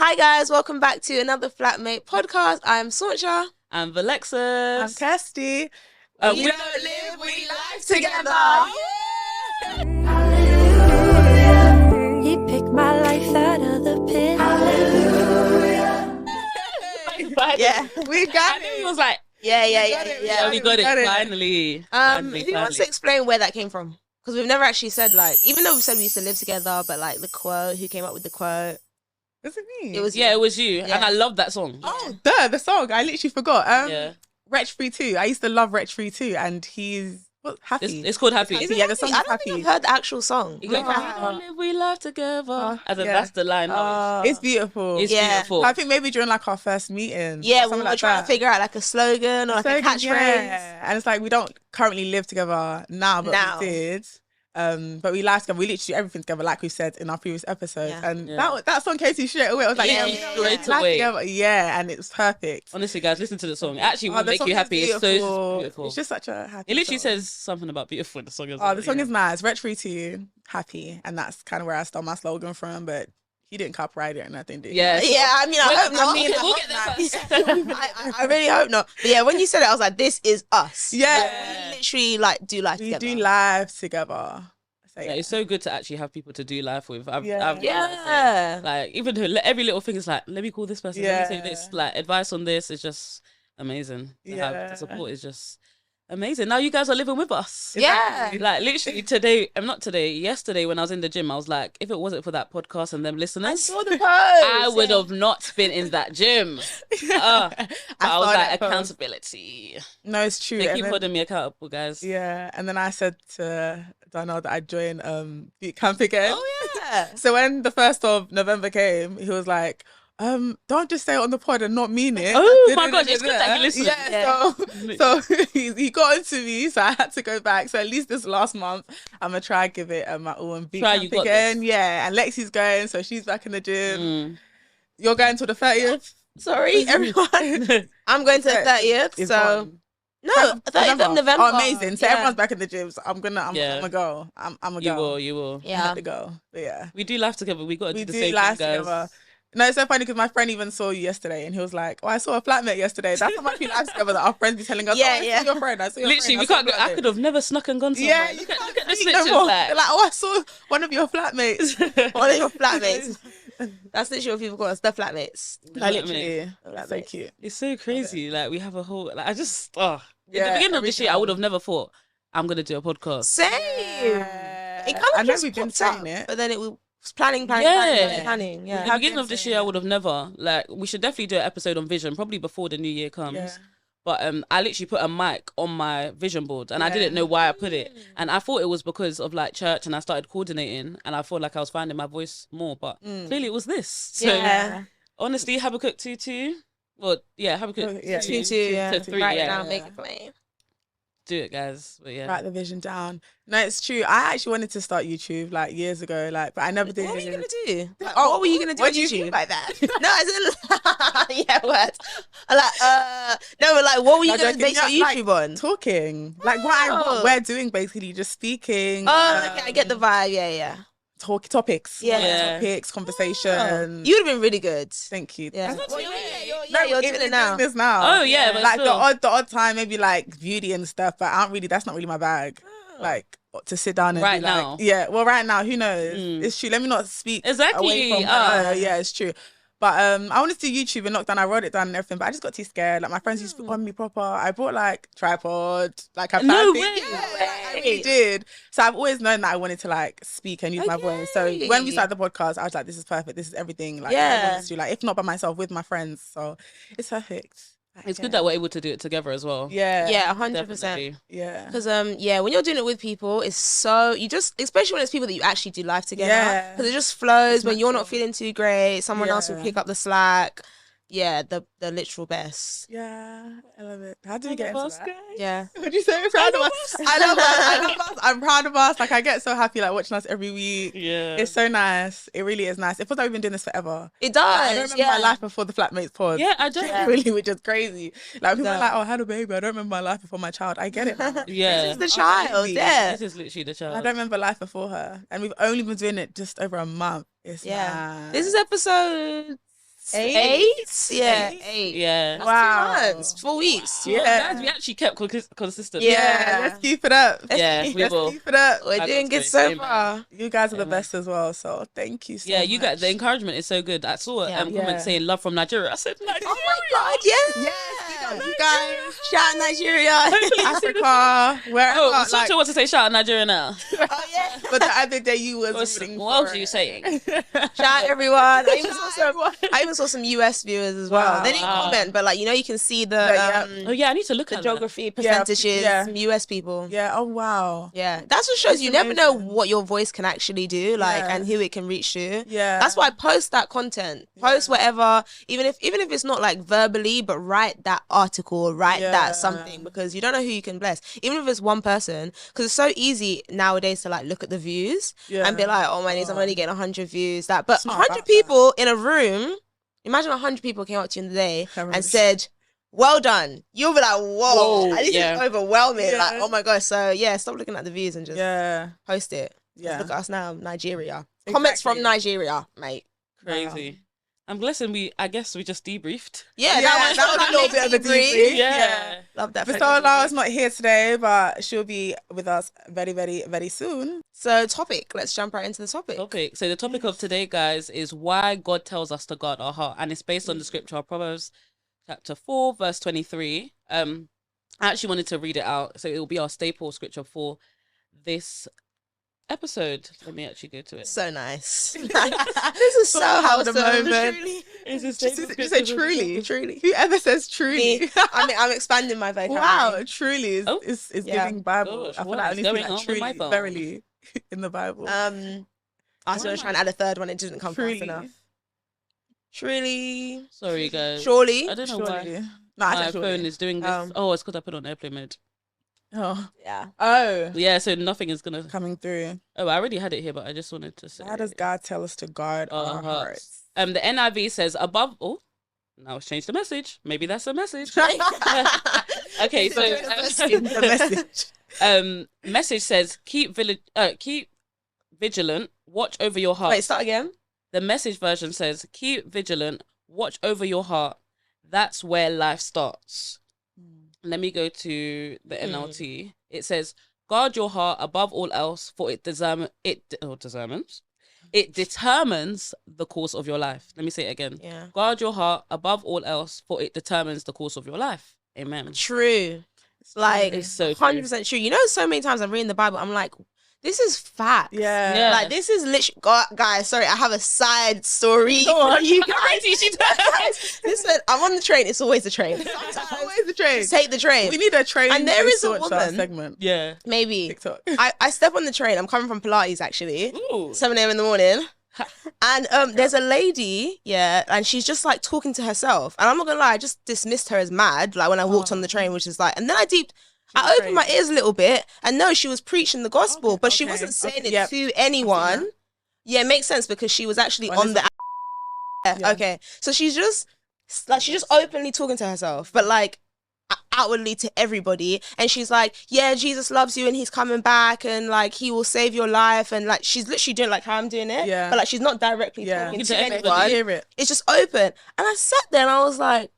Hi guys, welcome back to another Flatmate podcast. I'm Sauncha. I'm Alexis. I'm Kirsty. We don't live, we life together. Hallelujah. He picked my life out of the pit. Hallelujah. Yeah, we got And it. it was like, Yeah. we got it, finally. Who wants to explain where that came from? Because we've never actually said, like, even though we said we used to live together, but like the quote, who came up with the quote? Was it me? It was Yeah, it was you. Yeah. And I love that song. Oh, the song. I literally forgot. Yeah. Wretch Free 2. I used to love Wretch Free 2, and he's happy. It's called Happy. Is Is Yeah, it the happy? song's I don't Happy. think I've heard the actual song. You go, Yeah. "We don't live, we love together." And then yeah. that's the line. It's beautiful. It's Yeah. beautiful. I think maybe during like our first meeting. Yeah, something we were like trying that. to figure out like a slogan or like a catchphrase. Yeah. And it's like we don't currently live together now, but Now. we did. But we live together. We literally do everything together, like we said in our previous episodes. Yeah. And Yeah. that song came to you straight away. I was like, Yeah, we yeah, live straight away. together. Yeah, and it was perfect. Honestly, guys, listen to the song. It actually will The make song you is happy. It's so beautiful. It's just such a happy. It literally song. says something about beautiful in the song as Oh, well. the song is nice. Wretch Free 2, happy, and that's kind of where I stole my slogan from. But he didn't copyright it or nothing, did he? Yeah. Yeah, I mean, I hope not. Okay, we'll get there first. I really hope not. But yeah, when you said it, I was like, this is us. Yeah. We literally like do life We together. do live together. So, Yeah, it's so good to actually have people to do life with. I've Yeah. like even every little thing is like, let me call this person, let me say this, like advice on this is just amazing. To have Yeah. the support is just amazing. Now you guys are living with us. Yeah. Like literally today, yesterday when I was in the gym, I was like, if it wasn't for that podcast and them I listeners, saw the post. I would have not been in that gym. But I was saw like, that post. accountability. No, it's true. They And keep then- holding me accountable, guys. Yeah, and then I said to Donald that I'd join boot camp again. Oh yeah. So when the 1st of November came, he was like, don't just say it on the pod and not mean it. Oh my gosh, it's good that you listen. Yeah, so he got into me, so I had to go back. So at least this last month, I'm gonna try and give it my all and boot Try, camp you got again. this. Yeah, and Lexi's going, so she's back in the gym. Mm. You're going till the 30th. Sorry, everyone. I'm going to the 30th. It's So gone. no, 30th of November. Oh, amazing! So Yeah. everyone's back in the gym. So I'm gonna Yeah. go. I'm gonna You go. will, you will. I Yeah. have to go. But yeah. We do life together. We got to We do the do same life thing, guys. together. No, it's so funny because my friend even saw you yesterday and he was like, "Oh, I saw a flatmate yesterday." That's how much we live together that our friends be telling us. Yeah, "Oh, I yeah. saw your friend. I saw your Literally, friend. we I saw can't go. your I flatmate." could have never snuck and gone somewhere. Yeah, you look at can't the see snitches. them all. Like, They're like, "Oh, I saw one of your flatmates." One of your flatmates. That's literally what people call us, the flatmates. I literally, Flatmates. that's so cute. it's so crazy. Like we have a whole. Like I just. In the Yeah, beginning of every this year, I time. would have never thought I'm gonna do a podcast. Same. Yeah. It kind I of know just we've been popped up, saying it. but then it was planning. Yeah. Yeah. In the beginning of this year, I would have never. Like we should definitely do an episode on vision, probably before the new year comes. Yeah. But I literally put a mic on my vision board and I Yeah. didn't know why I put it. And I thought it was because of like church and I started coordinating and I felt like I was finding my voice more. But clearly it was this. So Yeah. honestly, Habakkuk 2:2. Well, yeah, Habakkuk Yeah. 2-2, yeah. to 3, Write it yeah. down, make it plain. Do it, guys. But yeah. Write the vision down. No, it's true. I actually wanted to start YouTube like years ago, like, but I never did. What were you gonna do? Like, Oh, what were you gonna do? what on do you YouTube? mean by that? No, as in, yeah, words. No, but like, what were you No, gonna joking, base your yeah, like, YouTube on? Talking, like what Oh. we're doing, basically just speaking. Oh, okay, I get the vibe. Yeah. Topics. Yeah. Topics, conversation. You would have been really good. Thank you. Yeah. That's- Well, No, you're we're doing it now. this now. Oh, yeah, but like still. the odd time, maybe like beauty and stuff, but I don't really. That's not really my bag. Like to sit down and Right be like, now. yeah. Well, right now, who knows? Mm. It's true. Let me not speak Exactly. away from yeah, it's true. But I wanted to do YouTube in lockdown. I wrote it down and everything, but I just got too scared. Like my friends used to on me proper. I bought like tripod, like I No planned way. it. Yeah, like, I really did. So I've always known that I wanted to like speak and use my voice. So Okay. when we started the podcast, I was like, this is perfect. This is everything. Like Yeah. I wanted to do, like if not by myself, with my friends. So it's perfect. Like, It's yeah. good that we're able to do it together as well. Yeah. Yeah, 100%. Definitely. Yeah. Because yeah, when you're doing it with people, it's so you just, especially when it's people that you actually do life together. Yeah. Because it just flows. It's when you're not natural. feeling too great, someone else will Yeah. pick up the slack. Yeah, the literal best. Yeah. I love it. How did we get into that? Yeah. Would you say proud of us? I love us. I love us. I'm proud of us. Like I get so happy like watching us every week. Yeah. It's so nice. It really is nice. It feels like we've been doing this forever. It does. I don't remember my life before the Flatmates pod. Yeah, I don't. Really, which is crazy. Like people No. are like, "Oh, I had a baby. I don't remember my life before my child." I get it. Now. Yeah. This is the child. really. Yeah. This is literally the child. I don't remember life before her, and we've only been doing it just over a month. It's Yeah. mad. This is episode 8? Yeah, 8. Yeah. That's Wow. 2 months, 4 weeks. Yeah. Guys, we actually kept consistent. Yeah. Let's keep it up. Yeah, we Let's will. keep it up. We're I doing got good to so say, far. You guys are the Amen. best as well, so thank you so Yeah, much. you got the encouragement is so good. I saw a Yeah. comment saying love from Nigeria. I said Nigeria. Oh my God, yeah. Yes, you guys. Shout out Nigeria. Africa, wherever. Oh, like, Scriptural wants to say shout out Nigeria now. Oh yeah. but the other day you was rooting What else for are you it. saying? Shout out everyone. I even, Shout saw out some, I even saw some US viewers as well. Wow. They didn't comment, but like you can see the Yeah, Oh yeah, I need to look the at geography percentages. yeah. Some US people. Yeah. Oh wow. Yeah, that's what shows It's you never know amazing. what your voice can actually do, like, Yeah. and who it can reach to. Yeah. That's why I post that content, post whatever, even if it's not like verbally, but write that article, write Yeah. that something, because you don't know who you can bless, even if it's one person, because it's so easy nowadays to like look at the views and be like, oh my days, I'm only getting 100 views. But It's not 100 about people in a room, imagine 100 people came up to you in the day and 100. said, well done. You'll be like, whoa, Whoa, this yeah. is overwhelming. Yeah. Like, oh my gosh. So yeah, stop looking at the views and just Yeah. post it. Yeah. Look at us now, Nigeria. Comments Exactly. from Nigeria, mate. Crazy. I'm blessing I guess we just debriefed. Yeah, Yeah, that that was a little bit of a debrief. Yeah. Love that. Vistola is not here today, but she'll be with us very, very, very soon. So topic. Let's jump right into the topic. Okay, so the topic of today, guys, is why God tells us to guard our heart, and it's based on the scripture Proverbs chapter 4, verse 23. I actually wanted to read it out, so it will be our staple scripture for this episode. Let me actually go to it. So nice. This is so Proud of the wholesome. moment. Truly. It's a Just staple say scripture. truly. Truly. Whoever says truly. Me. I'm expanding my vocabulary. Wow, truly is, Oh. is Yeah. giving Bible. Gosh, I feel what like I is only see going that on with truly, my phone? verily, in the Bible. I was going to try and add a third one. It didn't come Truly. fast enough. Truly. Sorry, guys. Surely. I don't know why Surely. No, I my said surely. phone is doing this. Oh, it's because I put it on airplane mode. Oh. Yeah. Oh. Yeah, so nothing is gonna. Coming through. Oh, I already had it here, but I just wanted to say. Why does God tell us to guard Our our hearts. hearts? The NIV says above. Oh, now it's changed the message. Maybe that's a message. Okay, so The message. message says keep vigilant, watch over your heart. Wait, start again. The message version says keep vigilant, watch over your heart. That's where life starts. Let me go to the NLT. It says guard your heart above all else, for it determines the course of your life. Let me say it again. Yeah. Guard your heart above all else, for it determines the course of your life. Amen. True. Like, It's so true. 100% true. You know, so many times I'm reading the Bible, I'm like, this is fact. Yeah. Yeah. Like, this is literally, God, guys, sorry, I have a side story. Go on. for you guys. Listen, I'm on the train. It's always the train. Sometimes Always the train. just take the train. We need a train. And there is a research woman- segment. Yeah. Maybe. TikTok. I step on the train. I'm coming from Pilates, actually. Ooh. 7 a.m. in the morning. And there's a lady, yeah, and she's just like talking to herself. And I'm not gonna lie, I just dismissed her as mad, like when I walked on the train, which is like, and then I opened my ears a little bit, and no, she was preaching the gospel, but she wasn't saying it Yep. to anyone. Yeah, it makes sense because she was actually When on is the. Yeah. Okay, so she's just openly talking to herself, but like outwardly to everybody, and she's like, yeah, Jesus loves you and he's coming back and like he will save your life, and like she's literally doing like how I'm doing it, Yeah. but like she's not directly Yeah. talking You to can tell anyone. Hear it. It's just open. And I sat there and I was like,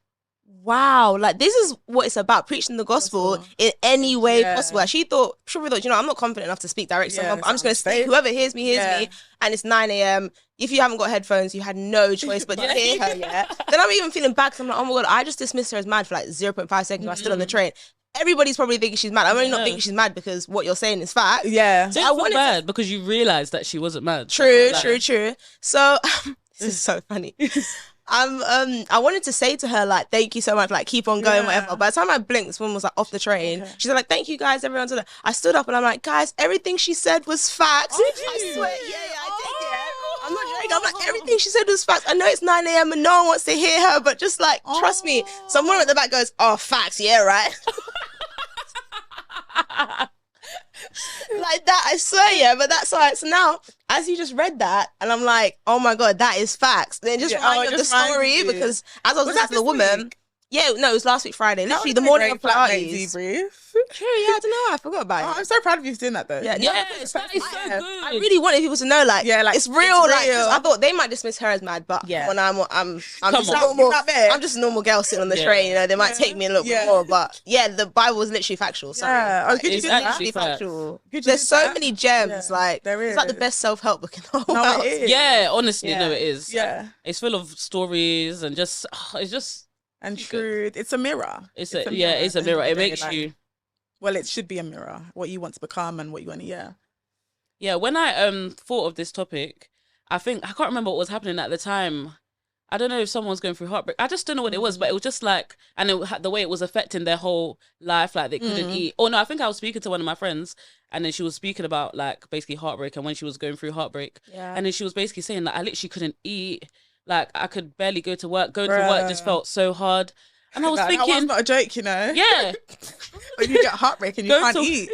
wow, like this is what it's about, preaching the gospel in any way Yeah. possible. Like, she probably thought, you know, I'm not confident enough to speak directly to Yeah, someone, but I'm just going to sounds speak. safe. Whoever hears me, Yeah. and it's 9 a.m. If you haven't got headphones, you had no choice but to hear her, yeah? Then I'm even feeling bad because I'm like, oh my God, I just dismissed her as mad for like 0.5 seconds while I stood on the train. Everybody's probably thinking she's mad. I'm only not Yeah. thinking she's mad because what you're saying is fact. Yeah. So I I wanted to bad because you realised that she wasn't mad. True, Like, true. So this is so funny. I wanted to say to her like, thank you so much, like keep on going, Yeah. whatever. By the time I blinked, this woman was like off the train. She said like, thank you guys, everyone's on it. I stood up and I'm like, guys, everything she said was facts. Did I you? swear, yeah, I did. Yeah. I'm not joking. I'm like, everything she said was facts. I know it's 9 a.m. and no one wants to hear her, but just like trust me. Someone at the back goes, oh, facts, yeah, right. Like that, I swear, yeah. But that's why. So now, as you just read that, and I'm like, oh my God, that is facts. Then it just Yeah, reminded oh, me it of the just reminds story you. because as I was Was listening that to the this woman, week? yeah, no, it was last week Friday, That literally was the a morning great of flatmate Pilates. debrief. True, yeah, I don't know. I forgot about Oh, it. I'm so proud of you for doing that though. Yeah, Yes, that is so good. I really wanted people to know, like, Yeah, like, it's real. it's Like, 'cause real. I thought they might dismiss her as mad, but Yeah. when I'm Come just on. normal. Not bad. I'm just a normal girl sitting on the Yeah. train. You know, they might take me a little bit more, but yeah, the Bible is literally factual. Sorry. Yeah. Oh, good you It's did that. actually Literally facts. factual. Good you There's did so that. many gems. Yeah, Like, there it's like the is. best self-help book in the whole No, world. it is. Yeah, honestly, Yeah. no, it is. Yeah. It's full of stories and just, it's just, And truth. It's a mirror. it's It's a a yeah, mirror it's at a the end mirror. of It the day, makes like- you. Well, it should be a mirror. What you want to become and what you want to, yeah. Yeah, when I thought of this topic, I can't remember what was happening at the time. I don't know if someone was going through heartbreak. I just don't know what it was, but it was just like, and the way it was affecting their whole life, like they couldn't eat. Oh no, I think I was speaking to one of my friends, and then she was speaking about like basically heartbreak and when she was going through heartbreak, Yeah. and then she was basically saying that I literally couldn't eat, like I could barely go to work. Going to work just Bruh. felt so hard, and I was That one's thinking, not a joke, you know. yeah. When you get heartbreak and you Go can't to- eat.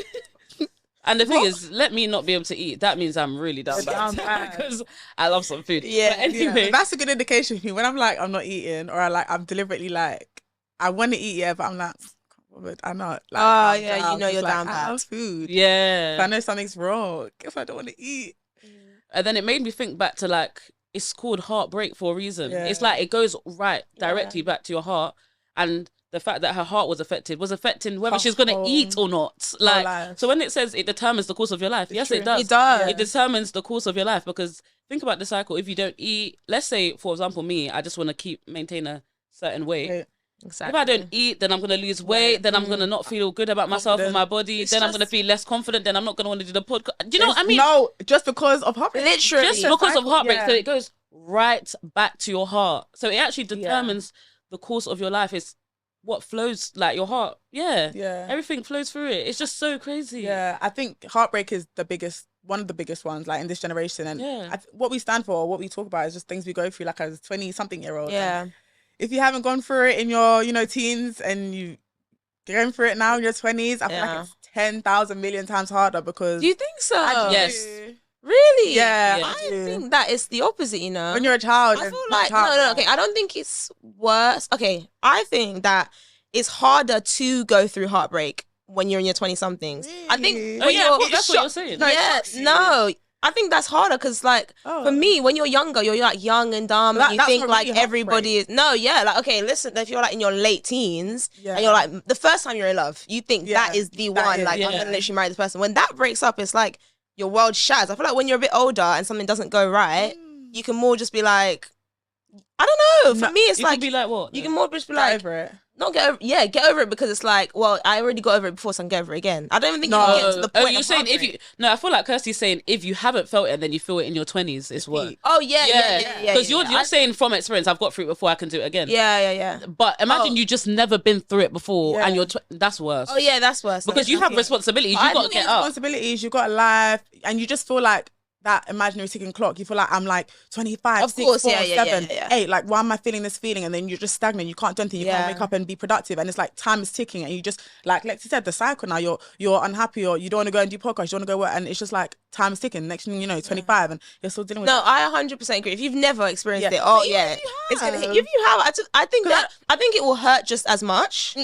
And the thing is, let me not be able to eat. That means I'm really down Down bad bad. because I love some food. Yeah, But anyway, Yeah, that's a good indication for me. When I'm like, I'm not eating, or I'm deliberately like, I want to eat, yeah, but I'm like, can't bother. I'm not. Like, Oh, I'm yeah, you down. know It's you're like, down I bad. love food. yeah. So I know something's wrong if I don't want to eat. And then it made me think back to like, it's called heartbreak for a reason. Yeah. It's like it goes right directly back to your heart. And the fact that her heart was affecting whether Her she's going to whole- eat or not. Like, life. so when it says it determines the course of your life, yes, true. it does. It does. It determines the course of your life because think about the cycle. If you don't eat, let's say, for example, me, I just want to maintain a certain weight. Wait. Exactly. If I don't eat, then I'm going to lose weight. Then I'm going to not feel good about myself and my body. It's then I'm going to just- feel less confident. Then I'm not going to want to do the podcast. Do you know what I mean? No, just because of heartbreak. Literally. Just because of heartbreak. yeah. So it goes right back to your heart. So it actually determines the course of your life. It's what flows, like your heart. Yeah. Yeah. Everything flows through it. It's just so crazy. Yeah, I think heartbreak is one of the biggest ones, like in this generation. And Yeah. what we stand for, what we talk about, is just things we go through, like as 20-something-year-old. Yeah. If you haven't gone through it in your, teens, and you going through it now in your 20s, I feel Yeah. like it's 10,000 million times harder because Do you think so? I do. Yes. Really? Yeah, Yeah. I do. think that it's the opposite, you know? When you're a child, I and feel not like, a child, no, okay, I don't think it's worse. Okay, I think that it's harder to go through heartbreak when you're in your 20-somethings. I think Really? Oh, when yeah, you're... I thought that's what you're saying. No, it yeah, shocks you. no. I think that's harder because, like, Oh. for me, when you're younger, you're like young and dumb, That- and you that's think not like really everybody is. No, yeah, like okay, listen. If you're like in your late teens Yeah. and you're like the first time you're in love, you think Yeah, that is the that one. is- Like I'm yeah. gonna literally marry this person. When that breaks up, it's like your world shatters. I feel like when you're a bit older and something doesn't go right, you can more just be like, I don't know. For No, me, it's You like could be like what? you can more just be Get like, over it. not get over, yeah, get over it because it's like, well, I already got over it before, so I can get over it again. I don't even think you can get to the point. you're of saying if you heartbreak. no, I feel like Kirsty's saying if you haven't felt it and then you feel it in your 20s, it's worse. Oh yeah. Because yeah. you're saying from experience, I've got through it before, I can do it again. Yeah. But imagine Oh. you just never been through it before, Yeah. and that's worse. Oh yeah, that's worse. Because you have responsibilities, I you got to think get it's up. responsibilities, you've got a life, and you just feel like that imaginary ticking clock. You feel like I'm like 25, Of 6, course, 4, yeah, 7, yeah. 8. Like, why am I feeling this feeling? And then you're just stagnant. You can't do anything. You Yeah. can't wake up and be productive. And it's like time is ticking, and you just like Lexi said, the cycle now. You're unhappy, or you don't want to go and do podcasts. You want to go work, and it's just like time is ticking. Next thing you know, 25, and you're still dealing with. No, I 100% agree. If you've never experienced Yeah. it, oh But even yeah, if you it's gonna hit. have. If you have, I think that I think it will hurt just as much,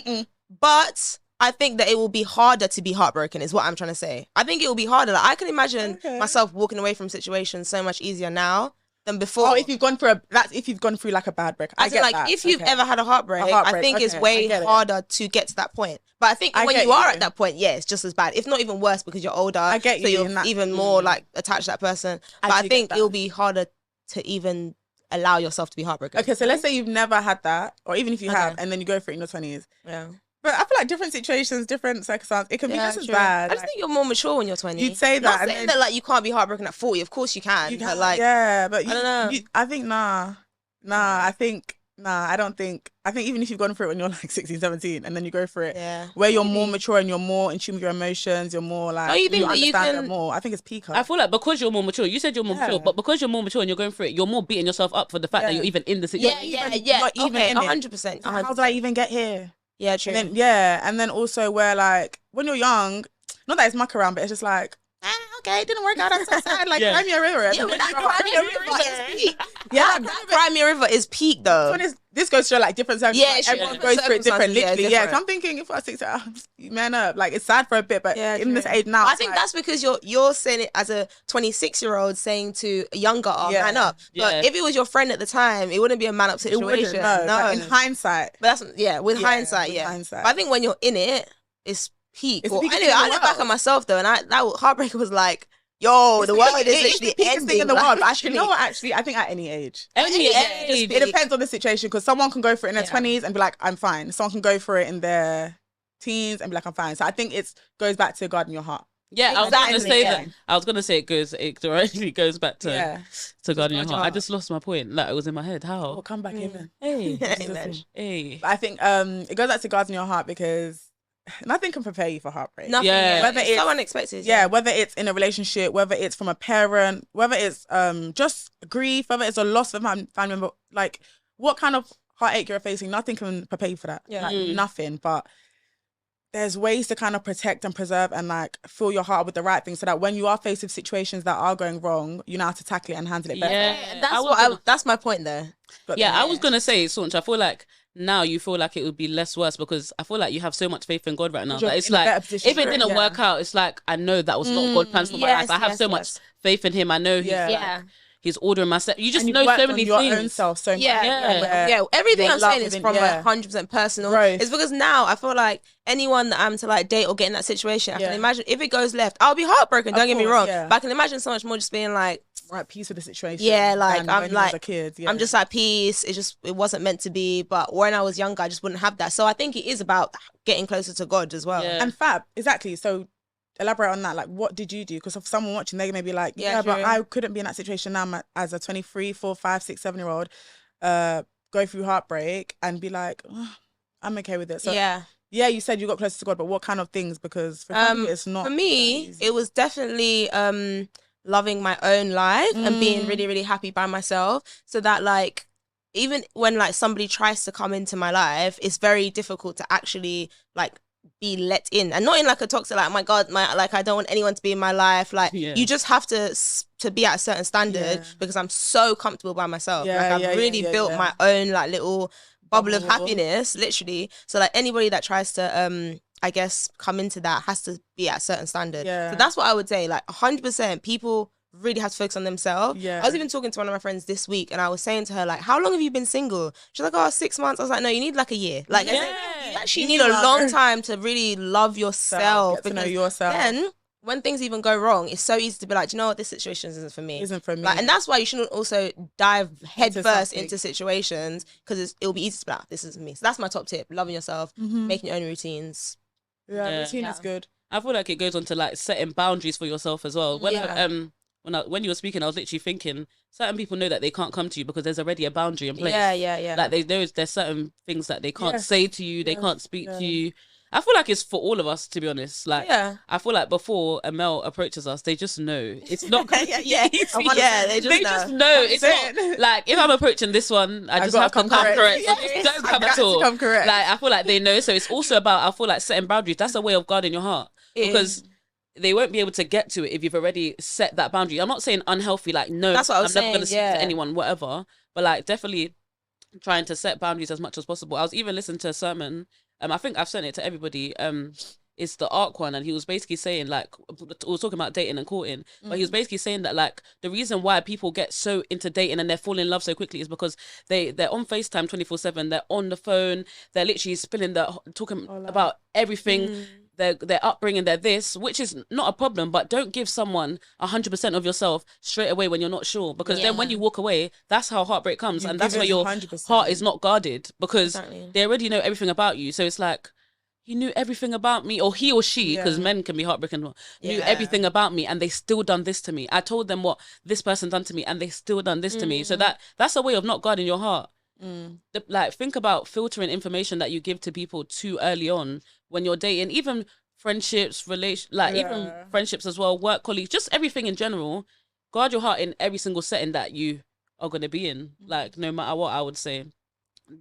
but I think that it will be harder to be heartbroken. Is what I'm trying to say. I think it will be harder. Like I can imagine Okay. myself walking away from situations so much easier now than before. Oh, if you've gone through like a bad break. I As in, get like that. if you've Okay. ever had a heartbreak, A heartbreak, I think it's okay, way I get it. harder to get to that point. But I think I when get you are you. at that point, yeah, it's just as bad, if not even worse, because you're older. I get so you you're in that- even more like attached to that person. I But I do think get it'll that. be harder to even allow yourself to be heartbroken. Okay, so let's say you've never had that, or even if you have, Okay. and then you go for it in your 20s. Yeah. But I feel like different situations, different circumstances, it can be Yeah, just as true. bad. I just think you're more mature when you're 20. You'd say Not that, and saying then- that like you can't be heartbroken at 40. Of course you can. You but can, like, yeah, but I don't know. I think I don't think. I think even if you've gone through it when you're like 16, 17, and then you go for it, Yeah. where you're more mature and you're more in tune with your emotions, you're more like Don't you think that you understand can- them more. I think it's peaker. I feel like because you're more mature, you said you're more mature, Yeah. but because you're more mature and you're going through it, you're more beating yourself up for the fact that Yeah. you're even in the situation. Yeah. not even okay, in it. 100%. How did I even get here? Yeah, true. And then and then also where like when you're young, not that it's muck around, but it's just like okay, it didn't work out. I'm so sad. Like, Yeah. cry me a river. Yeah, but that Crimea River is peak. Yeah, That Crimea River is peak though. this goes through like different circumstances. Yeah, Like, sure. everyone Different goes through it different, circumstances, yeah, literally. Yeah, so different. I'm thinking if I was 16, you man up. Like, it's sad for a bit, but Yeah, in this true. age now, I it's think like, that's because you're saying it as a 26-year-old saying to a younger, man up. Yeah. But if it was your friend at the time, it wouldn't be a man up it wouldn't, situation. no. No. But in hindsight, But that's with hindsight, with yeah. hindsight. But I think when you're in it, it's peak. It's Well, the peak anyway, of I the look back world. at myself though, and that Heartbreak was like, yo, the world is literally the ending. thing in the like, world. But actually, you literally. know what? Actually, I think at any age. Any Yeah, age. It depends on the situation, because someone can go for it in their 20s and be like, I'm fine. Someone can go for it in their teens and be like, I'm fine. So I think it goes back to guarding your heart. Yeah, I was gonna Exactly, say yeah. that. I was gonna say it directly goes back to Yeah. guarding your guard heart. your I heart. just lost my point. Like, it was in my head. How? We'll come back in. Hey, Amen. hey. But I think it goes back to guarding your heart, because nothing can prepare you for heartbreak. Nothing. Yeah. Yeah. Whether It's it's- so unexpected. Yeah, whether it's in a relationship, whether it's from a parent, whether it's just grief, whether it's a loss of a family member, like what kind of heartache you're facing, nothing can prepare you for that. Yeah. Like, nothing. But there's ways to kind of protect and preserve and like fill your heart with the right things, so that when you are faced with situations that are going wrong, you know how to tackle it and handle it better. Yeah. And that's I was gonna- that's my point there. But Yeah, then- I was gonna say, Saunch, I feel like now you feel like it would be less worse, because I feel like you have so much faith in God right now You're that it's in a better like, position if it for it, didn't yeah. work out, it's like, I know that was not God plans for my yes, life. I have yes, so much yes. faith in Him. I know He's Yeah. Yeah. He's ordering my steps. You just and you've know worked so on many your things. own self so much. Yeah, where yeah. Everything your I'm saying love is within- from yeah. 100% personal. Growth. It's because now I feel like anyone that I'm to like date or get in that situation, I Yeah. can imagine if it goes left, I'll be heartbroken. Of Don't get me course, wrong, yeah. but I can imagine so much more just being like, Right, peace with the situation. Yeah, like, than I'm when you was like- a kid. Yeah. I'm just like peace. It wasn't meant to be. But when I was younger, I just wouldn't have that. So I think it is about getting closer to God as well. Yeah. And fab, exactly. So elaborate on that. Like, what did you do? Because if someone watching, they may be like, Yeah, yeah, but true. I couldn't be in that situation now. As a 23, 4, 5, 6, 7-year-old, go through heartbreak and be like, oh, I'm okay with it. So yeah. yeah, you said you got closer to God, but what kind of things? Because for some people, it's not. For that me, easy. it was definitely loving my own life and being really, really happy by myself. So that like, even when like somebody tries to come into my life, it's very difficult to actually like be let in, and not in like a toxic, like, oh my God, like I don't want anyone to be in my life. Like Yeah. you just have to be at a certain standard Yeah. because I'm so comfortable by myself. Yeah, like I've yeah, yeah, really yeah, built yeah. my own like little bubble of Bubble. happiness, literally. So like anybody that tries to I guess come into that has to be at a certain standard. Yeah. So that's what I would say. Like 100%, people really have to focus on themselves. Yeah. I was even talking to one of my friends this week, and I was saying to her like, "How long have you been single?" She's like, "Oh, 6 months." I was like, "No, you need like a year. Like, Yeah. you actually You need a love long her. time to really love yourself. Get to know because yourself. Then when things even go wrong, it's so easy to be like, "Do you know what? This situation isn't for me." Isn't for me. Like, and that's why you shouldn't also dive head Into first something. into situations, because it'll be easy to be like, "This isn't me." So that's my top tip: loving yourself, making your own routines. yeah, Yeah. routine is good. I feel like it goes on to like setting boundaries for yourself as well. When Yeah. when you were speaking, I was literally thinking certain people know that they can't come to you because there's already a boundary in place. Yeah. Like there's certain things that they can't Yes. say to you, they Yes. can't speak Yeah. to you. I feel like it's for all of us, to be honest. Like, Yeah. I feel like before a male approaches us, they just know it's not gonna Yeah, be yeah. easy. Yeah, they just know. It's That's not it. like if I'm approaching this one, I I've just gotta have to come come correct. correct. Yes. I just don't I've come got at to all. come correct. Like I feel like they know. So it's also about, I feel like, setting boundaries. That's a way of guarding your heart, It because they won't be able to get to it if you've already set that boundary. I'm not saying unhealthy, like no, That's what I was I'm never saying, gonna speak yeah. to anyone, whatever. But like definitely trying to set boundaries as much as possible. I was even listening to a sermon. I think I've sent it to everybody. It's the Ark one, and he was basically saying, like, we were talking about dating and courting, but he was basically saying that like the reason why people get so into dating and they're falling in love so quickly is because they're on FaceTime 24/7, they're on the phone, they're literally talking about everything. Their upbringing, they're this, which is not a problem, but don't give someone 100% of yourself straight away when you're not sure, because then when you walk away, that's how heartbreak comes, You and that's give where it your 100%. heart is not guarded, because Exactly. they already know everything about you. So it's like, he knew everything about me, or he or she, because Yeah. men can be heartbroken, knew Yeah. everything about me, and they still done this to me. I told them what this person done to me, and they still done this to me. So that's a way of not guarding your heart. Like, think about filtering information that you give to people too early on when you're dating, even friendships, even friendships as well, work colleagues, just everything in general. Guard your heart in every single setting that you are going to be in, like, no matter what, I would say.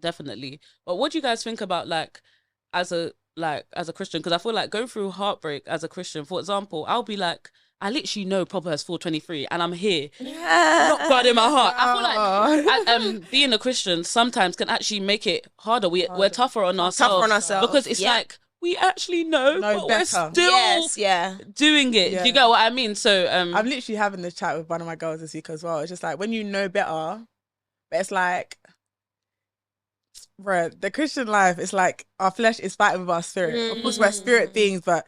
Definitely. But what do you guys think about, like, as a Christian? Because I feel like going through heartbreak as a Christian, for example, I'll be like, I literally know Proverbs 4:23, and I'm here, Yeah. not God in my heart. I feel like being a Christian sometimes can actually make it harder. We're tougher on ourselves. Because it's like we actually know but better. we're still doing it. Yeah. Do you get what I mean? So I'm literally having this chat with one of my girls this week as well. It's just like when you know better, but it's like, bro, the Christian life is like our flesh is fighting with our spirit. Of course, we're spirit beings, but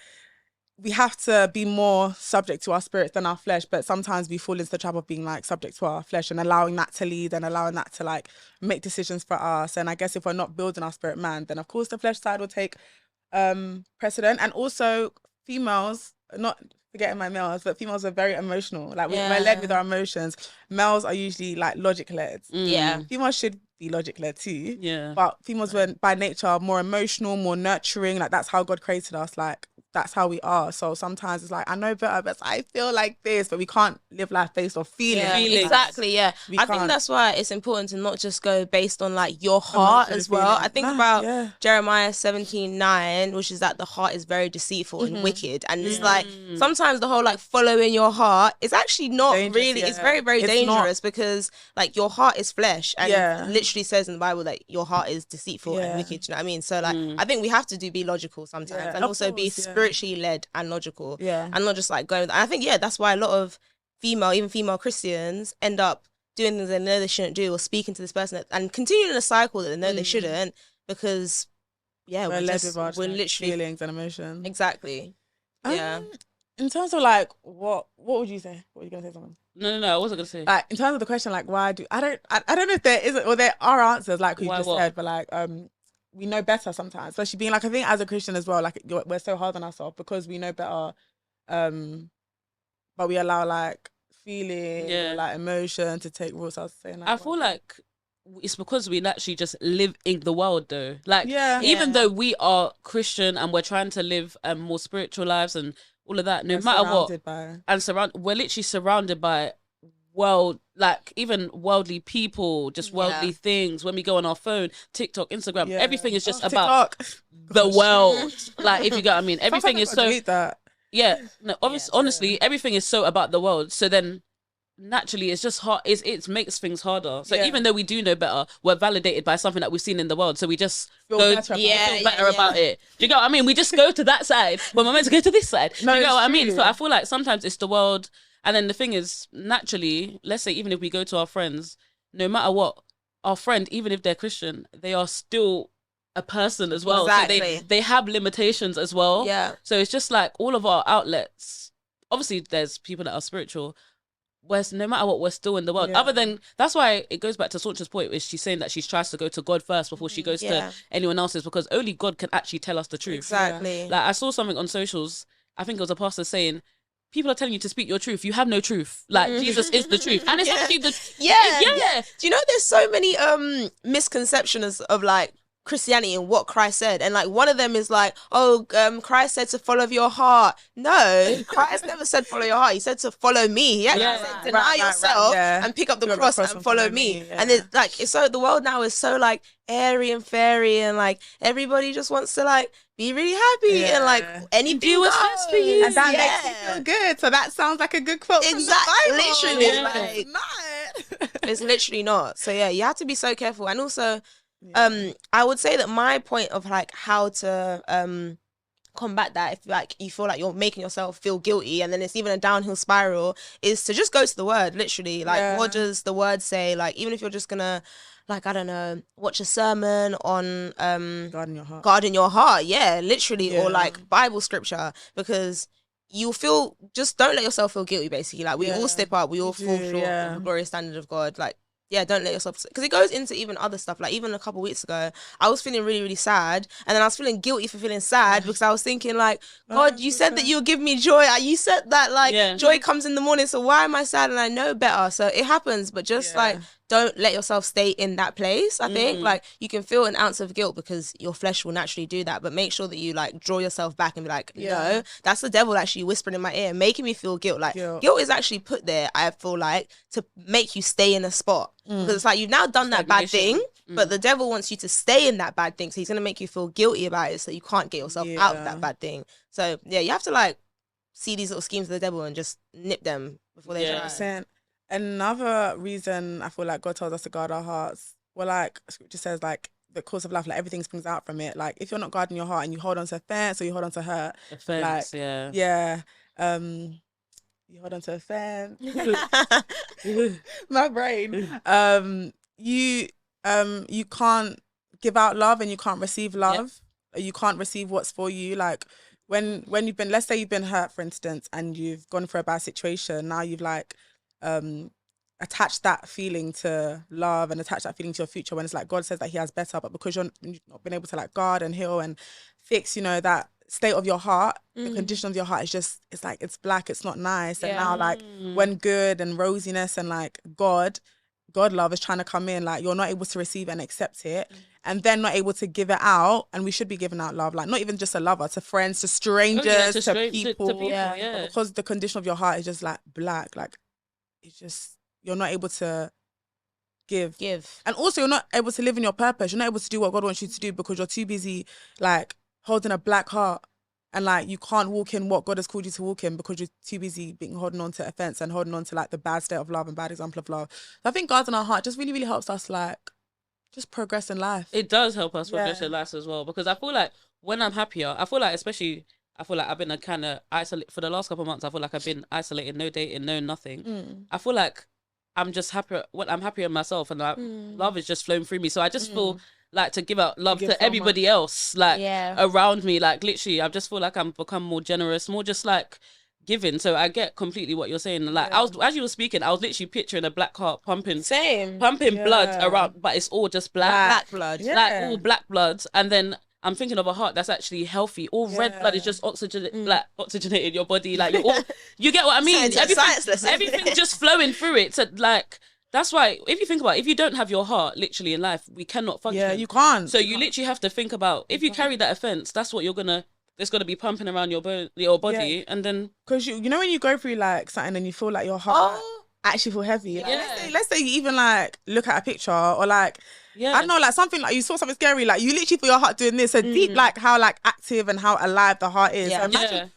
we have to be more subject to our spirits than our flesh. But sometimes we fall into the trap of being like subject to our flesh and allowing that to lead and allowing that to like make decisions for us. And I guess if we're not building our spirit man, then of course the flesh side will take precedent. And also females, not forgetting my males, but females are very emotional. Like we're led with our emotions. Males are usually like logic led. Females should be logic led too. But females were by nature more emotional, more nurturing. Like that's how God created us. Like that's how we are. So sometimes it's like I know better, but I feel like this, but we can't live life based on feelings. Exactly. I think that's why it's important to not just go based on like your heart as well. I think about Jeremiah 17:9, which is that the heart is very deceitful and wicked, and it's like sometimes the whole like following your heart is actually not really. It's very very dangerous because like your heart is flesh, and it literally says in the Bible that your heart is deceitful and wicked. You know what I mean? So like I think we have to be logical sometimes, and also be spiritually led and logical, and not just like going. And I think that's why a lot of even female Christians end up doing things they know they shouldn't do, or speaking to this person and continuing in a cycle that they know they shouldn't, because we're led with our literally feelings and emotions. Exactly. In terms of like what would you say? What were you gonna say? Something? No, I wasn't gonna say. Like in terms of the question, like why do I don't know if there isn't or there are answers like we just said, but like we know better sometimes, especially being like, I think as a Christian as well, like we're so hard on ourselves because we know better, but we allow like feeling or like emotion to take roots. I was saying that. I feel like it's because we actually just live in the world though. Like even though we are Christian and we're trying to live more spiritual lives and all of that, no matter what, we're literally surrounded by even worldly people, just worldly things. When we go on our phone, TikTok, Instagram, everything is just about the world. Like if you get what I mean, everything is so honestly, everything is so about the world. So then naturally it's just hard. It makes things harder. So even though we do know better, we're validated by something that we've seen in the world. So we just feel better about it. Do you get what I mean? We just go to that side when we're meant to go to this side. Do you get what I mean? So I feel like sometimes it's the world. And then the thing is, naturally, let's say even if we go to our friends, no matter what, our friend, even if they're Christian, they are still a person as well. Exactly. So they have limitations as well. Yeah. So it's just like all of our outlets. Obviously, there's people that are spiritual. No matter what, we're still in the world. Other than, that's why it goes back to Sauntra's point, is she's saying that she tries to go to God first before she goes to anyone else's, because only God can actually tell us the truth. Exactly. Like I saw something on socials, I think it was a pastor saying, people are telling you to speak your truth. You have no truth. Like Jesus is the truth, and it's actually the Do you know there's so many misconceptions of like Christianity and what Christ said, and like one of them is like, Christ said to follow your heart. No, Christ never said follow your heart. He said to follow me. He actually said deny yourself and pick up the cross and follow me. And it's like it's so the world now is so like airy and fairy, and like everybody just wants to like be really happy and like anything was best for you, and that makes you feel good. So that sounds like a good quote. Exactly, literally, like it's literally not. So you have to be so careful, and also. I would say that my point of like how to combat that, if like you feel like you're making yourself feel guilty and then it's even a downhill spiral, is to just go to the word, literally. Like what does the word say? Like even if you're just gonna like, I don't know, watch a sermon on guarding your heart, literally, or like Bible scripture, because you'll feel, just don't let yourself feel guilty, basically. Like we all step up, we all fall short of the glorious standard of God. Like don't let yourself, because it goes into even other stuff. Like even a couple of weeks ago, I was feeling really, really sad, and then I was feeling guilty for feeling sad because I was thinking like, God, you said that you'll give me joy. You said that like joy comes in the morning, so why am I sad? And I know better. So it happens, but just like don't let yourself stay in that place. I think like you can feel an ounce of guilt because your flesh will naturally do that, but make sure that you like draw yourself back and be like, no, that's the devil actually whispering in my ear, making me feel guilt. Like guilt is actually put there, I feel like, to make you stay in a spot, because it's like you've now done that bad thing, but the devil wants you to stay in that bad thing, so he's going to make you feel guilty about it, so you can't get yourself out of that bad thing. So you have to like see these little schemes of the devil and just nip them before they try. 100%. Another reason I feel like God tells us to guard our hearts, well, like Scripture says, like the course of life, like everything springs out from it. Like if you're not guarding your heart and you hold on to offense or you hold on to hurt, Offense, like, you hold on to offense. My brain. You can't give out love and you can't receive love. You can't receive what's for you. Like when you've been, let's say you've been hurt, for instance, and you've gone through a bad situation. Now you've like attached that feeling to love and attached that feeling to your future, when it's like God says that he has better, but because you've not been able to like guard and heal and fix, that state of your heart, the condition of your heart is just, it's like, it's black, it's not nice. And now like when good and rosiness and like God love is trying to come in, like you're not able to receive and accept it, and then not able to give it out. And we should be giving out love, like not even just a lover, to friends, to strangers, to people. But because the condition of your heart is just like black, like it's just, you're not able to give. And also you're not able to live in your purpose. You're not able to do what God wants you to do because you're too busy like holding a black heart, and like you can't walk in what God has called you to walk in because you're too busy holding on to offense and holding on to like the bad state of love and bad example of love. So I think guarding our heart just really, really helps us like just progress in life. It does help us progress in life as well, because I feel like when I'm happier, I feel like I've been a kind of isolated for the last couple of months. I feel like I've been isolated, no dating, no nothing. I feel like I'm just happier when I'm happier in myself, and like love is just flowing through me. So I just feel like to give out love to everybody else, like around me. Like literally, I just feel like I'm become more generous, more just like giving. So I get completely what you're saying. Like as you were speaking, I was literally picturing a black heart pumping blood around, but it's all just black blood, like all black blood. And then I'm thinking of a heart that's actually healthy. All red blood is just oxygenated your body. Like you get what I mean? Everything just flowing through it. So like that's why if you think about it, if you don't have your heart literally in life, we cannot function. Yeah, you can't. So you literally have to think about if you carry that offense, that's what it's gonna be pumping around your body, and then because you know when you go through like something and you feel like your heart actually feel heavy. Like, let's say you even like look at a picture or like. I don't know, like something like you saw something scary, like you literally feel your heart doing this. So deep, like how like active and how alive the heart is. So imagine,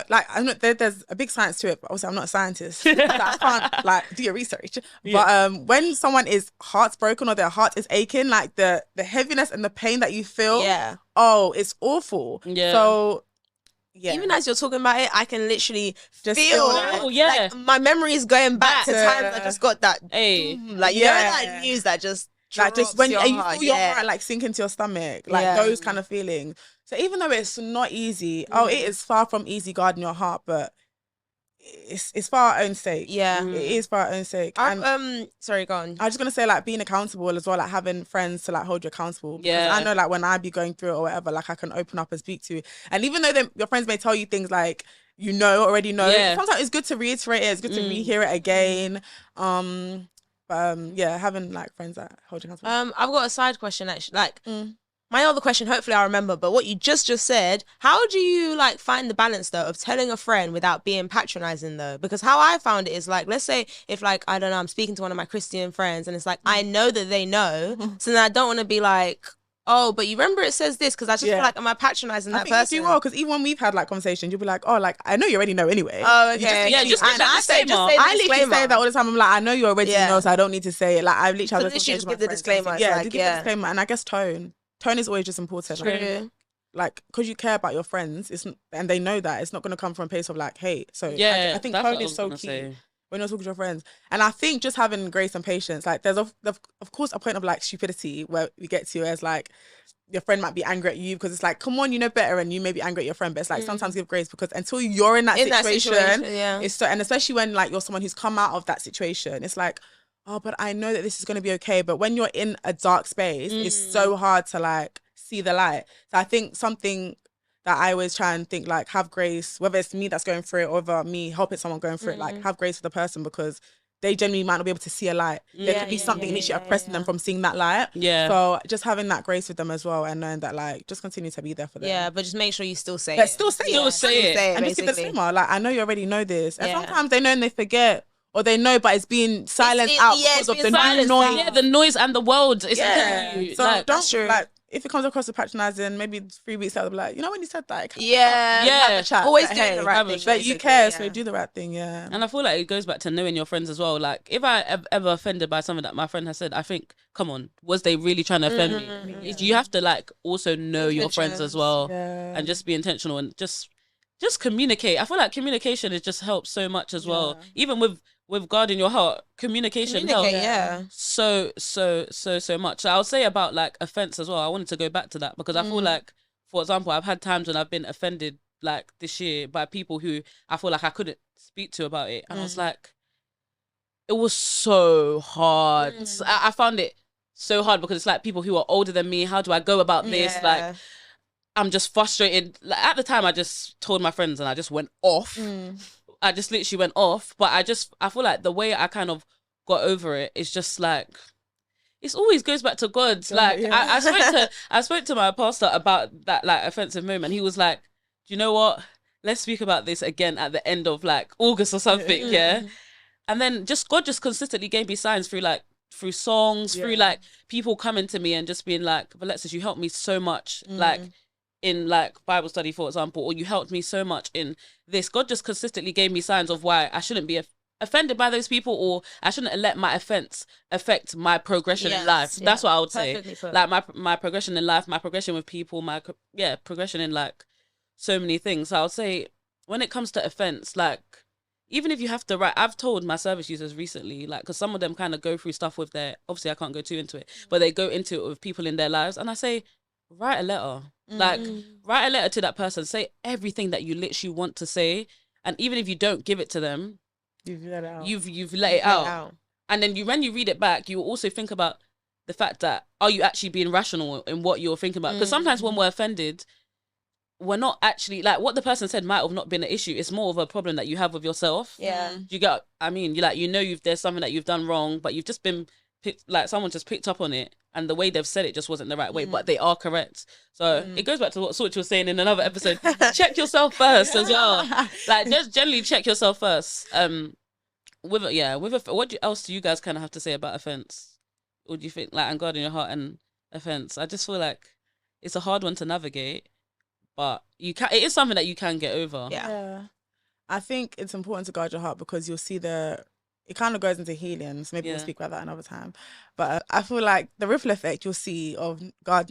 like I know there's a big science to it, but also I'm not a scientist. So I can't like do your research. But when someone is heartbroken or their heart is aching, like the heaviness and the pain that you feel, it's awful. So even as you're talking about it, I can literally just feel like my memory is going back to times I just got that like that news that just like just when you feel your heart like sink into your stomach, like those kind of feelings. So even though it's not easy, it is far from easy guarding your heart, but it's for our own sake. It is for our own sake. And sorry, go on. I was just gonna say like being accountable as well, like having friends to like hold you accountable. Because I know like when I be going through it or whatever, like I can open up and speak to. And even though your friends may tell you things like already know, sometimes it's good to reiterate it. It's good to rehear it again. Having like friends that hold you accountable. I've got a side question actually. Like my other question, hopefully I'll remember, but what you just said, how do you like find the balance though of telling a friend without being patronizing though? Because how I found it is like, let's say if like, I don't know, I'm speaking to one of my Christian friends and it's like, I know that they know, so then I don't want to be like, oh, but you remember it says this, because I just feel like, am I patronizing that person? You do well, because even when we've had like conversations, you'll be like, oh, like I know you already know anyway. Oh, okay. I literally say that all the time. I'm like, I know you already know, so I don't need to say it. Like I literally just give the disclaimer. Give the disclaimer, and I guess tone is always just important. True. Like, because you care about your friends, and they know that it's not going to come from a place of like hate. So I think tone is so key. When you're talking to your friends. And I think just having grace and patience, like there's of course a point of like stupidity where we get to as like your friend might be angry at you because it's like, come on, you know better, and you may be angry at your friend, but it's like sometimes give grace, because until you're in that situation it's so, and especially when like you're someone who's come out of that situation, it's like, oh, but I know that this is going to be okay. But when you're in a dark space, it's so hard to like see the light. So I think something that I always try and think, like, have grace, whether it's me that's going through it or whether me helping someone going through it, like, have grace for the person, because they genuinely might not be able to see a light. There could be something literally oppressing them from seeing that light. So just having that grace with them as well, and knowing that, like, just continue to be there for them. Yeah, but just make sure you still say it. Still say it. And just keep the disclaimer. Like, I know you already know this. And sometimes they know and they forget. Or they know, but it's being silenced out because of the noise. Yeah, the noise and the world. It's So like, don't, like, if it comes across as patronizing, maybe 3 weeks later, I'll be like, you know, when you said that, Yeah. Yeah. chat, Always but, doing hey, the right but thing. but you basically, care, yeah. so do the right thing. Yeah. And I feel like it goes back to knowing your friends as well. Like, if I ever offended by something that my friend has said, I think, come on, was they really trying to offend me? You have to like also know your friends as well, Yeah. and just be intentional and just communicate. I feel like communication it just helps so much as well. Even with God in your heart, communication helps Yeah. so much. So I would say about like offense as well. I wanted to go back to that because I feel like, for example, I've had times when I've been offended like this year by people who I feel like I couldn't speak to about it, and I was like, it was so hard. I found it so hard because it's like people who are older than me. How do I go about this? Like, I'm just frustrated. Like, at the time, I just told my friends and I just went off. I just literally went off. But I feel like the way I kind of got over it is just like, it always goes back to God. Like, I spoke to my pastor about that like offensive moment. He was like, do you know what? Let's speak about this again at the end of like August or something. Yeah. And then God just consistently gave me signs through songs, through like people coming to me and just being like, Alexis, you helped me so much. Like, in like Bible study, for example, or you helped me so much in this. God just consistently gave me signs of why I shouldn't be offended by those people, or I shouldn't let my offense affect my progression in life. That's what I would say. Like my progression in life, my progression with people, my progression in like so many things. So I would say when it comes to offense, like even if you have to write, I've told my service users recently, like, because some of them kind of go through stuff with obviously I can't go too into it, but they go into it with people in their lives, and I say, write a letter. Like, write a letter to that person. Say everything that you literally want to say, and even if you don't give it to them, you've let it out. You've let it out. And then when you read it back, you also think about the fact that, are you actually being rational in what you're thinking about? Because sometimes when we're offended, we're not actually, like, what the person said might have not been an issue. It's more of a problem that you have with yourself. Yeah. You get, I mean, you like, there's something that you've done wrong, but you've just been like someone just picked up on it, and the way they've said it just wasn't the right way, but they are correct. So it goes back to what Sorch was saying in another episode. Check yourself first as well. Like, just generally check yourself first. What else do you guys kind of have to say about offense? Or do you think, like, and God in your heart and offense? I just feel like it's a hard one to navigate, but it is something that you can get over. Yeah. I think it's important to guard your heart because you'll see it kind of goes into healing, so maybe we'll speak about that another time. But I feel like the ripple effect you'll see of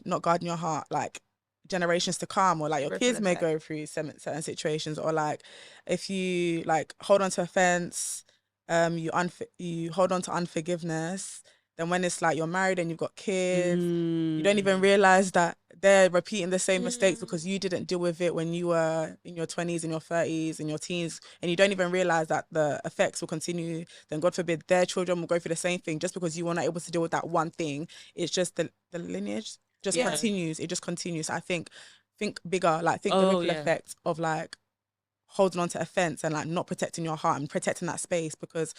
not guarding your heart, like generations to come, or like your kids may go through certain situations, or like if you like hold on to offense, you hold on to unforgiveness, then when it's like you're married and you've got kids, you don't even realize that they're repeating the same mistakes because you didn't deal with it when you were in your 20s, in your 30s, in your teens, and you don't even realize that the effects will continue. Then God forbid their children will go through the same thing just because you were not able to deal with that one thing. It's just the lineage just continues. It just continues. I think bigger, like think the ripple effect of like holding on to offense and like not protecting your heart and protecting that space, because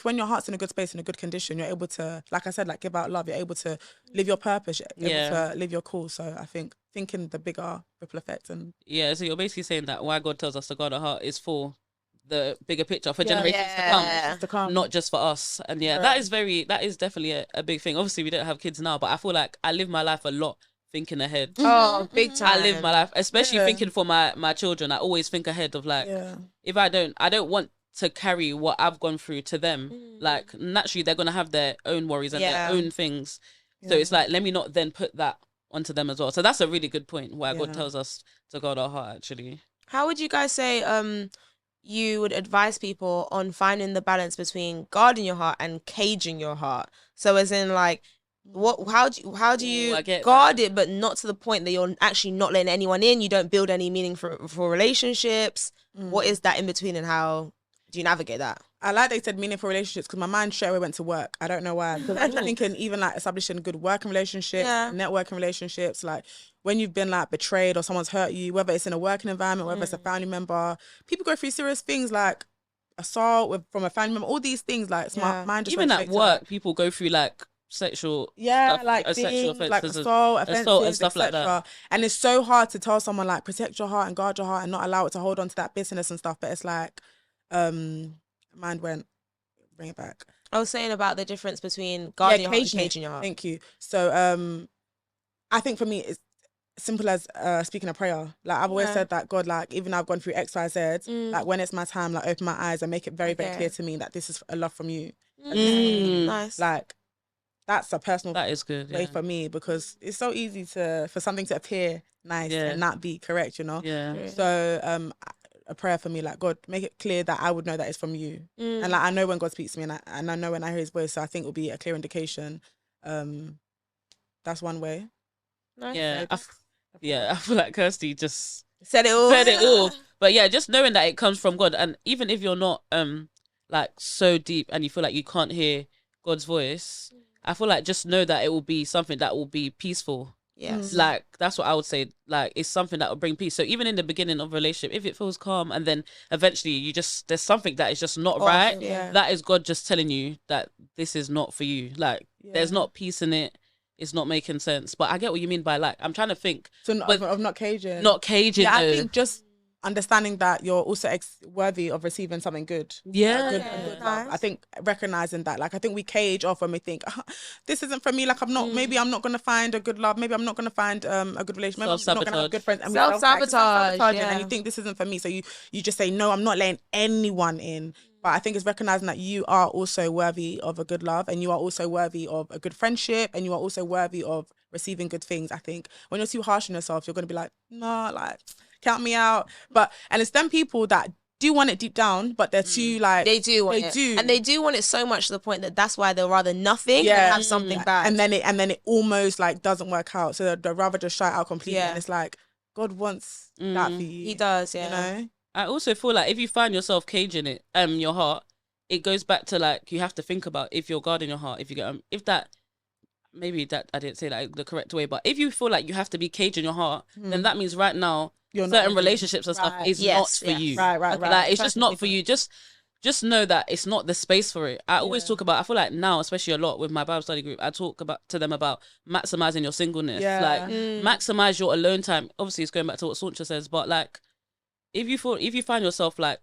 when your heart's in a good space, in a good condition, you're able to, like I said, like give out love, you're able to live your purpose, you're able to live your call. So I think thinking the bigger ripple effect. And so you're basically saying that why God tells us to guard our heart is for the bigger picture, for generations to come, not just for us. And that is definitely a big thing. Obviously we don't have kids now, but I feel like I live my life a lot thinking ahead. Oh, big time. I live my life, especially thinking for my children. I always think ahead of like, if I don't want to carry what I've gone through to them. Like, naturally they're going to have their own worries and their own things. So it's like, let me not then put that onto them as well. So that's a really good point why God tells us to guard our heart, actually. How would you guys say you would advise people on finding the balance between guarding your heart and caging your heart? So as in, like, how do you guard it, but not to the point that you're actually not letting anyone in, you don't build any meaning for relationships? What is that in between, and how do you navigate that? I like they said meaningful relationships, because my mind straight away went to work. I don't know why. Because I'm thinking even like establishing good working relationships, networking relationships, like when you've been like betrayed or someone's hurt you, whether it's in a working environment, whether it's a family member, people go through serious things like assault from a family member, all these things, like my mind just even went at work, people go through like sexual stuff, like sexual things, like offences, assault and stuff like that. And it's so hard to tell someone like protect your heart and guard your heart and not allow it to hold on to that business and stuff. But it's like mind went, bring it back. I was saying about the difference between guarding your heart and caging your heart. Thank you. So I think for me, it's simple as speaking a prayer. Like I've always said that God, like even though I've gone through X, Y, Z, like when it's my time, like open my eyes and make it very, very clear to me that this is a love from you. Nice. Like that's a personal That is good. way for me, because it's so easy for something to appear nice and not be correct, you know. Yeah. So a prayer for me, like God, make it clear that I would know that it's from you, and like I know when God speaks to me, and I know when I hear His voice. So I think it will be a clear indication. That's one way. Nice. Yeah, I feel like Kirsty just said it all. But yeah, just knowing that it comes from God, and even if you're not like so deep and you feel like you can't hear God's voice, I feel like just know that it will be something that will be peaceful. Yes. Like that's what I would say. Like it's something that will bring peace. So even in the beginning of a relationship, if it feels calm and then eventually there's something that is just not right, that is God just telling you that this is not for you. Like there's not peace in it. It's not making sense. But I get what you mean by like, I'm trying to think. So of not caging. Not caging. Yeah, I think just understanding that you're also worthy of receiving something good. Yeah. Good love. I think recognizing that, like, I think we cage off when we think, this isn't for me. Like, maybe I'm not going to find a good love. Maybe I'm not going to find a good relationship. Maybe I'm not going to have good friends. And Self-sabotage. And you think this isn't for me. So you just say, no, I'm not letting anyone in. But I think it's recognizing that you are also worthy of a good love, and you are also worthy of a good friendship, and you are also worthy of receiving good things. I think when you're too harsh on yourself, you're going to be like, no, like, count me out. And it's them people that do want it deep down, but they're too like... They do want it. And they do want it so much to the point that that's why they'll rather nothing than have something bad. And then it almost like doesn't work out. So they'd rather just shut out completely. And it's like, God wants that for you. He does, You know? I also feel like if you find yourself caging it, your heart, it goes back to like, you have to think about if you're guarding your heart, if you get, maybe that I didn't say that the correct way, but if you feel like you have to be caging your heart, then that means right now, certain relationships and stuff is not for you. Right. Like, it's just not for you. Just know that it's not the space for it. I always talk about, I feel like now, especially a lot with my Bible study group, I talk to them about maximizing your singleness. Like, maximize your alone time. Obviously, it's going back to what Sauntra says, but like, if you find yourself like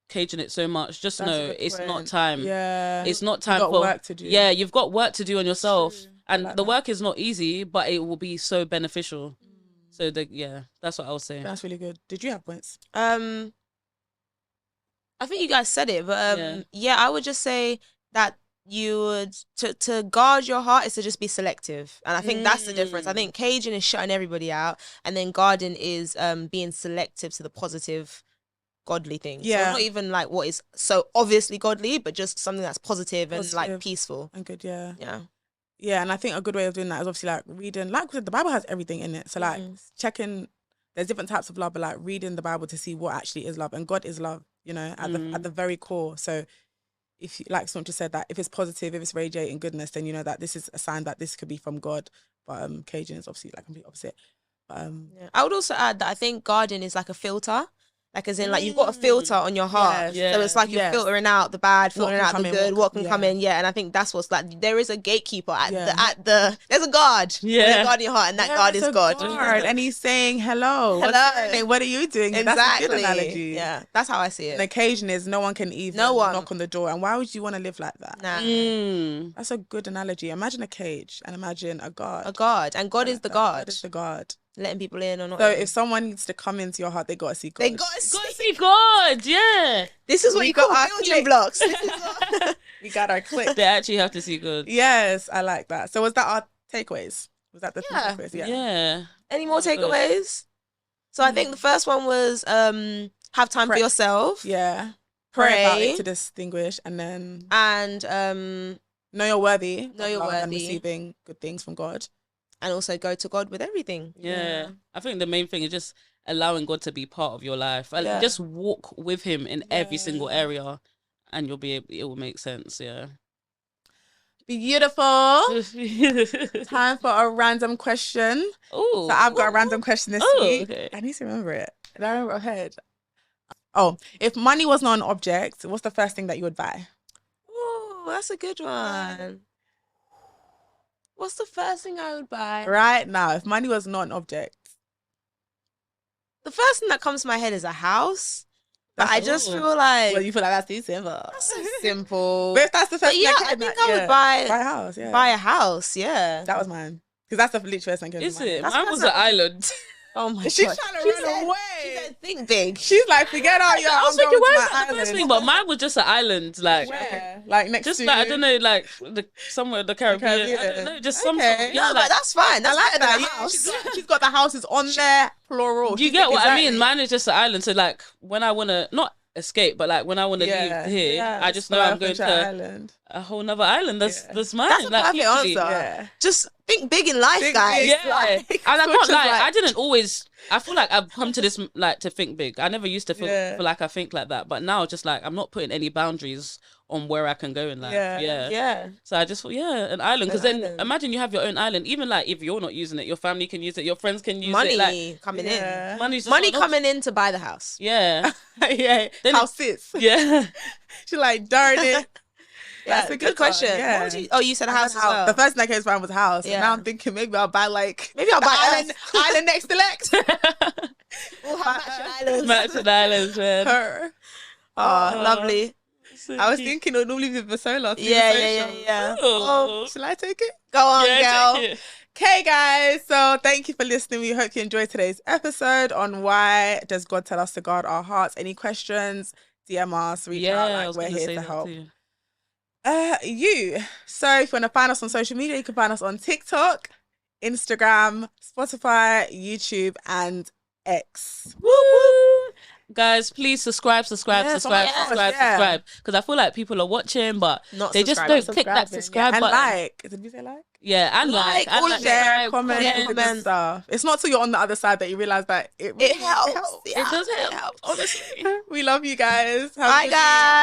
caging it so much, just know it's not time. Yeah, it's not time for work to do. Yeah, you've got work to do on yourself, and the work is not easy, but it will be so beneficial. So that's what I would say. That's really good. Did you have points? I think you guys said it, but I would just say that you would to guard your heart is to just be selective, and I think that's the difference. I think caging is shutting everybody out, and then guarding is being selective to the positive, godly things. So not even like what is so obviously godly, but just something that's positive and like peaceful and good. And I think a good way of doing that is obviously like reading. Like the Bible has everything in it, so like checking. There's different types of love, but like reading the Bible to see what actually is love, and God is love. You know, at the very core. So if you, like someone just said, that if it's positive, if it's radiating goodness, then you know that this is a sign that this could be from God. But caging is obviously like complete opposite. But I would also add that I think guarding is like a filter. Like, as in, like, you've got a filter on your heart. So it's like you're filtering out the bad, filtering out the good, what can come in. Yeah, and I think that's what's like, there is a gatekeeper there's a guard. Yeah. Guarding your heart, and that guard is God. And he's saying, hello. What are you doing? Exactly. That's a good analogy. Yeah, that's how I see it. And occasion is no one can even knock on the door. And why would you want to live like that? Nah. That's a good analogy. Imagine a cage and imagine a guard. A guard. And God is the guard. God is the guard. Letting people in or not. So if someone needs to come into your heart, they got to see God. They got to see God, yeah. This is what you got our building blocks. We got our click. They actually have to see God. Yes, I like that. So was that our takeaways? Was that the takeaways? Yeah. Any more takeaways? So I think the first one was have time for yourself. Yeah. Pray about it to distinguish, and then know you're worthy. Know you're worthy. And receiving good things from God. And also go to God with everything. Yeah. I think the main thing is just allowing God to be part of your life. And just walk with him in every single area, and it will make sense. Yeah. Beautiful. Time for a random question. Ooh. So I've got a random question this week. Okay. I need to remember it. And I remember ahead. Oh, if money was not an object, what's the first thing that you would buy? Oh, that's a good one. What's the first thing I would buy? Right now, if money was not an object. The first thing that comes to my head is a house. But I just feel like... Well, you feel like that's too simple. That's so simple. But if that's the first thing I think I would buy a house, Buy a house, yeah. That was mine. Because that's the literally first thing. Is it? That's Mine was an island. Oh my She's god. trying to She run said- away. She said, think big. She's like, forget out, yo. I was I'm thinking, going where's to my that the first island. thing? But mine was just an island, like Where? Like next just to like I don't know, like somewhere in the Caribbean. I Caribbean. don't know, just some. Okay. Yeah, No, like, but that's fine. That's I like better that. than a Yeah, house. she's got the houses on there, plural. you She's get what I exactly. mean? Mine is just an island. So like when I wanna not escape, but like when I wanna leave here, I just know I'm going to Island. a whole nother island. That's mine. That's a like, perfect literally. answer. Yeah. Just think big in life, Think guys. big. Yeah, Like, and I which can't is lie. like- I didn't always. I feel like I've come to this like to think big. I never used to feel Yeah. like I think like that, but now just like I'm not putting any boundaries on where I can go in life. Yeah. Yeah. So I just thought, an island. Because An then island. imagine you have your own island. Even like if you're not using it, your family can use it. Your friends can use Money it. Like coming Yeah. in. money's just Money not- coming in to buy the house. Yeah, Yeah. Then House sits. yeah. She's like, darn it. Yeah, That's a good good question. one, yeah. What would you? Oh, you said a house as well. The first thing that came to mind was a house. Yeah. And now I'm thinking maybe I'll buy like Maybe I'll the buy island, island next to Lex. We'll have matching islands. Merchant Islands, man. Her. Oh, lovely. So I was cute. thinking it would normally be the solar. Yeah. Oh, Shall I take it? Go on, yeah, girl. take it. Okay, guys. So thank you for listening. We hope you enjoyed today's episode on why does God tell us to guard our hearts. Any questions? DM us. Reach out. I Like, was we're gonna here say to that help. too. So if you want to find us on social media, you can find us on TikTok, Instagram, Spotify, YouTube, and X. Woo! Guys, please subscribe. Yeah, Because I feel like people are watching, but Not they just subscribing. don't click that subscribe and button. like. Did we say like? Yeah, and like, and all like, of Share, subscribe, comment, all the good stuff. It's not till you're on the other side that you realize that it It helps. It does help, honestly. We love you guys. Have a Bye, good guys.